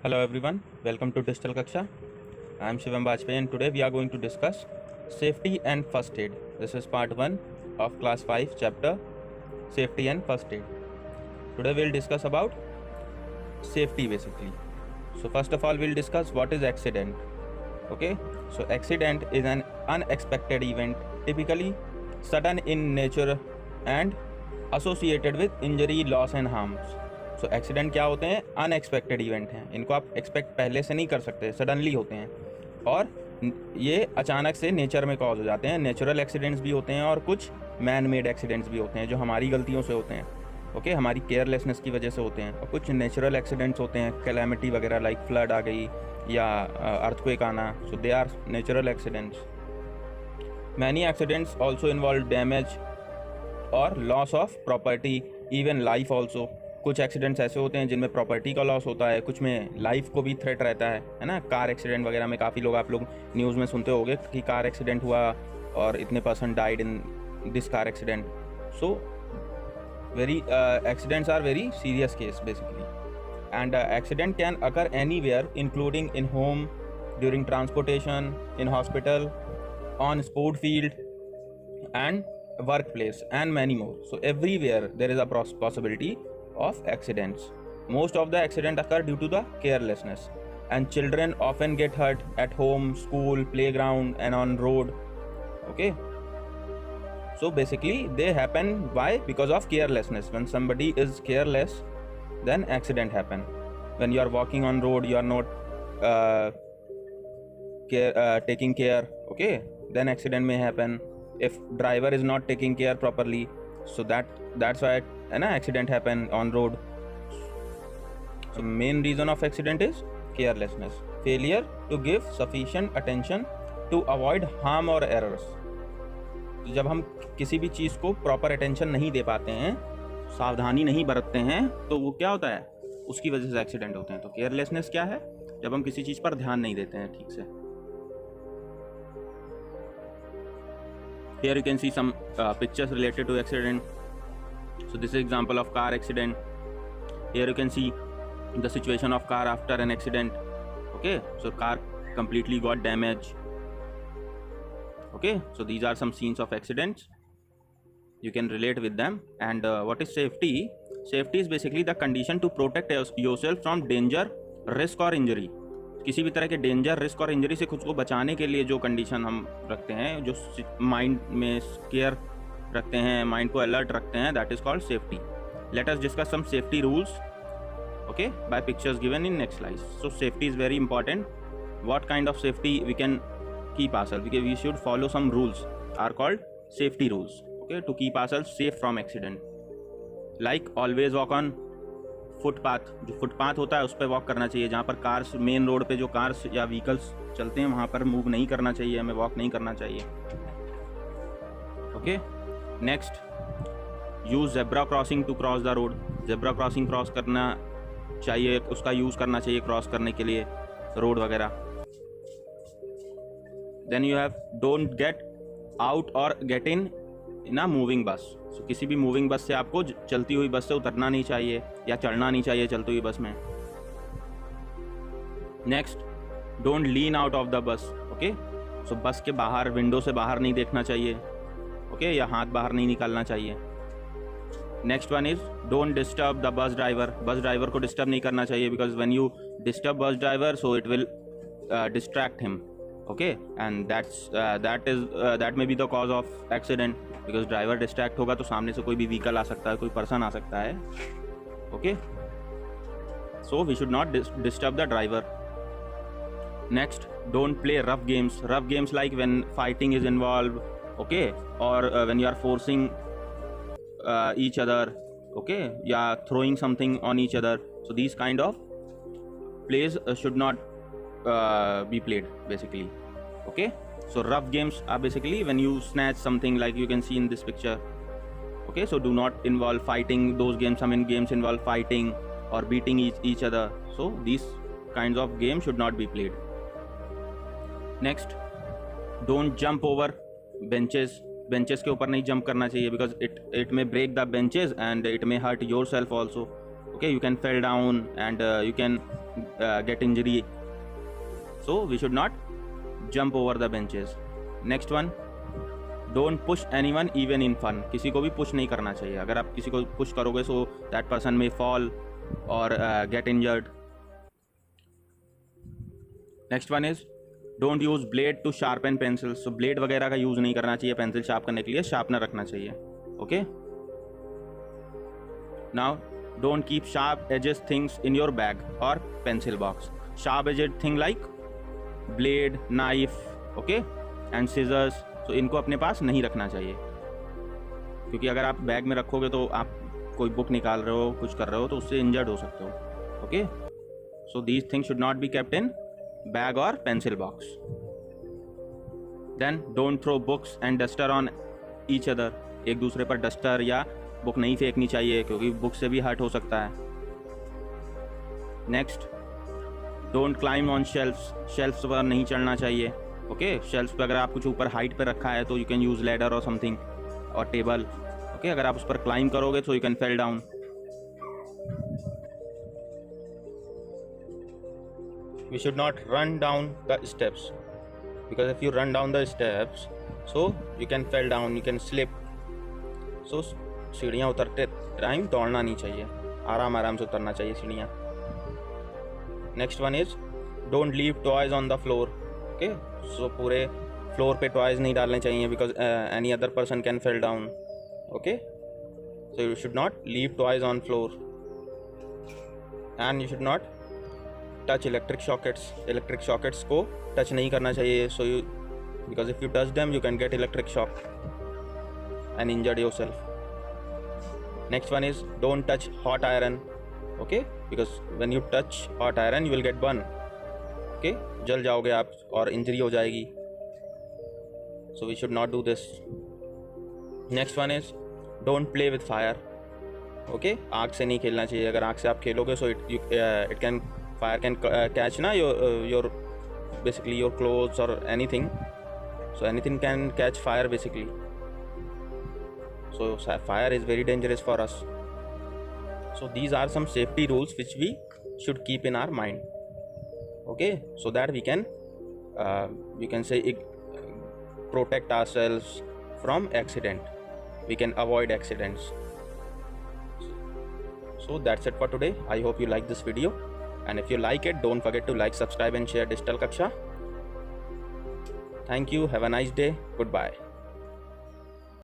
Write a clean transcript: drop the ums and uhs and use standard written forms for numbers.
Hello everyone, welcome to Digital Kaksha. I am Shivam Bajpayee and today we are going to discuss safety and first aid. This is part 1 of class 5 chapter safety and first aid. Today we'll discuss about safety basically. So first of all we'll discuss what is accident. Okay, so accident is an unexpected event, typically sudden in nature and associated with injury, loss and harms. So accident क्या होते हैं? Unexpected event हैं, इनको आप expect पहले से नहीं कर सकते, सडनली होते हैं और ये अचानक से नेचर में कॉज हो जाते हैं। नेचुरल एक्सीडेंट्स भी होते हैं और कुछ मैन मेड एक्सीडेंट्स भी होते हैं जो हमारी गलतियों से होते हैं, ओके, हमारी केयरलेसनेस की वजह से होते हैं। और कुछ नेचुरल एक्सीडेंट्स होते हैं, कैलेमिटी वगैरह लाइक फ्लड आ गई या अर्थक्वेक आना, so they are natural accidents. Many accidents also involve damage और loss of property, even life also. कुछ एक्सीडेंट्स ऐसे होते हैं जिनमें प्रॉपर्टी का लॉस होता है, कुछ में लाइफ को भी थ्रेट रहता है ना। कार एक्सीडेंट वगैरह में काफ़ी लोग, आप लोग न्यूज़ में सुनते होंगे कि कार एक्सीडेंट हुआ और इतने person died in this car accident. So very accidents are very serious case basically and accident can occur anywhere including in home, during transportation, in hospital, on sport field and workplace and many more. So everywhere there is a possibility of accidents. Most of the accidents occur due to the carelessness and children often get hurt at home, school, playground and on road. Okay, so basically they happen why? Because of carelessness. When somebody is careless, then accident happen. When you are walking on road, you are not taking care, okay, then accident may happen. If driver is not taking care properly, so that's why an accident happen on road. So main reason of accident is carelessness, failure to give sufficient attention to avoid harm or errors. जब हम किसी भी चीज़ को proper attention नहीं दे पाते हैं, सावधानी नहीं बरतते हैं, तो वो क्या होता है, उसकी वजह से एक्सीडेंट होते हैं। तो केयरलेसनेस क्या है? जब हम किसी चीज़ पर ध्यान नहीं देते हैं ठीक से। Here you can see some pictures related to accident. So this is example of car accident. Here you can see the situation of car after an accident. Okay, so car completely got damaged. Okay, so these are some scenes of accidents. You can relate with them. And what is safety? Safety is basically the condition to protect yourself from danger, risk or injury. किसी भी तरह के danger, risk और injury से खुद को बचाने के लिए जो कंडीशन हम रखते हैं, जो माइंड में केयर रखते हैं, माइंड को अलर्ट रखते हैं, that is called safety. Let us discuss some safety rules, okay, by pictures given in next slide. So safety is very important. What kind of safety we can keep ourself? We should follow some rules are called safety rules, okay, to keep ourself safe from accident. Like always walk on footpath. जो footpath होता है उस पर walk करना चाहिए. जहाँ पर cars, main road पे जो कार्स या व्हीकल्स चलते हैं वहाँ पर मूव नहीं करना चाहिए, हमें वॉक नहीं करना चाहिए. Okay, next, use zebra crossing to cross the road. Zebra crossing cross करना चाहिए, उसका यूज़ करना चाहिए क्रॉस करने के लिए रोड वगैरह. Then you have don't get out और get in a moving bus. So किसी भी मूविंग बस से आपको, चलती हुई बस से उतरना नहीं चाहिए या चढ़ना नहीं चाहिए चलती हुई बस में. Next, don't lean out of the bus. Okay, so bus के बाहर, विंडो से बाहर नहीं देखना चाहिए, ओके, या हाथ बाहर नहीं निकालना चाहिए. Next one is don't disturb the bus driver. Bus driver को डिस्टर्ब नहीं करना चाहिए, because when you disturb bus driver, so it will distract him, okay, and that may be the cause of accident. Because driver distract होगा तो सामने से कोई भी व्हीकल आ सकता है, कोई पर्सन आ सकता है, okay. So we should not disturb the driver. Next, don't play rough games. Rough games like when fighting is involve, okay, और when you are forcing each other, okay, yeah, throwing something on each other. So these kind of plays should not be played basically, okay. So rough games are basically when you snatch something, like you can see in this picture, okay. So do not involve fighting. Those games, I mean, games involve fighting or beating each other. So these kinds of games should not be played. Next, don't jump over benches. Benches के ऊपर नहीं jump करना चाहिए, because it may break the benches and it may hurt yourself also, okay. You can fell down and you can get injury. So we should not jump over the benches. Next one, don't push anyone even in fun. किसी को भी push नहीं करना चाहिए. अगर आप किसी को push करोगे so that person may fall or get injured. Next one is don't use blade to sharpen pencils. So blade वगैरह का यूज़ नहीं करना चाहिए पेंसिल शार्प करने के लिए, शार्पनर रखना चाहिए. Okay. Now don't keep sharp edges things in your bag or pencil box. Sharp edged thing like blade, knife, okay, and scissors. So इनको अपने पास नहीं रखना चाहिए, क्योंकि अगर आप बैग में रखोगे तो आप कोई बुक निकाल रहे हो, कुछ कर रहे हो, तो उससे इंजर्ड हो सकते हो. Okay. So these things should not be kept in bag or pencil box. Then don't throw books and duster on each other. एक दूसरे पर डस्टर या बुक नहीं फेंकनी चाहिए, क्योंकि बुक से भी हर्ट हो सकता है. Next, don't climb on shelves. Shelves पर नहीं चढ़ना चाहिए. ओके. शेल्फ्स पर अगर आप कुछ ऊपर हाइट पर रखा है तो यू कैन यूज लैडर और समथिंग और टेबल. ओके. अगर आप उस पर क्लाइम करोगे तो you can fell down. We should not run down the steps, because if you run down the steps, so you can fall down, you can slip. So सीढ़ियाँ उतरते time दौड़ना नहीं चाहिए, आराम आराम से उतरना चाहिए सीढ़ियाँ. Next one is don't leave toys on the floor. Okay. So पूरे फ्लोर पे टॉयज नहीं डालने चाहिए, because any other person can fell down. Okay. So you should not leave toys on floor, and you should not touch electric sockets को touch नहीं करना चाहिए. So you, because if you touch them you can get electric shock and injured yourself. Next one is don't touch hot iron. Okay. Because when you touch hot iron you will get burn. Okay. जल जाओगे आप और injury हो जाएगी. So we should not do this. Next one is don't play with fire. Okay. आग से नहीं खेलना चाहिए. अगर आग से आप खेलोगे so it can fire can catch your basically your clothes or anything. So anything can catch fire basically. So fire is very dangerous for us. So these are some safety rules which we should keep in our mind. Okay. So that we can say protect ourselves from accident. We can avoid accidents. So that's it for today. I hope you like this video. And if you like it, don't forget to like, subscribe and share Digital Kaksha. Thank you. Have a nice day. Goodbye.